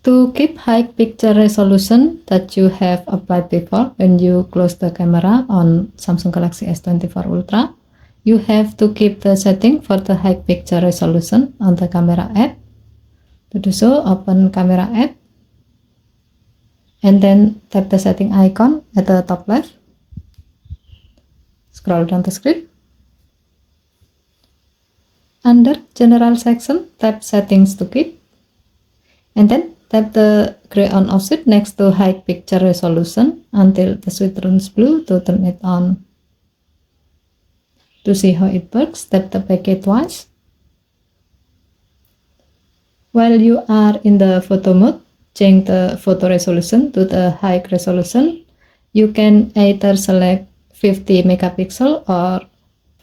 To keep high picture resolution that you have applied before when you close the camera on Samsung Galaxy S24 Ultra, you have to keep the setting for the high picture resolution on the camera app. To do so, open camera app and then tap the setting icon at the top left. Scroll down the screen. Under General section, tap Settings to keep, and then tap the gray on off switch next to High Picture Resolution until the switch turns blue to turn it on. To see how it works, tap the back key twice. While you are in the photo mode, change the photo resolution to the high resolution. You can either select 50 megapixel or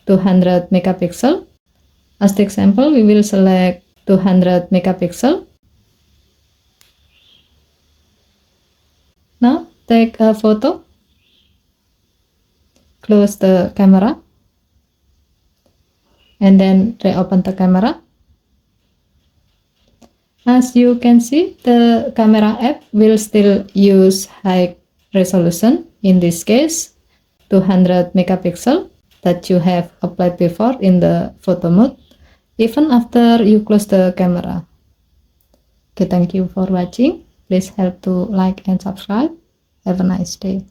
200 megapixel. As the example, we will select 200 megapixel. Now take a photo, close the camera, and then reopen the camera. As you can see, the camera app will still use high resolution, in this case 200 megapixel that you have applied before in the photo mode, even after you close the camera. Okay, thank you for watching. Please help to like and subscribe. Have a nice day.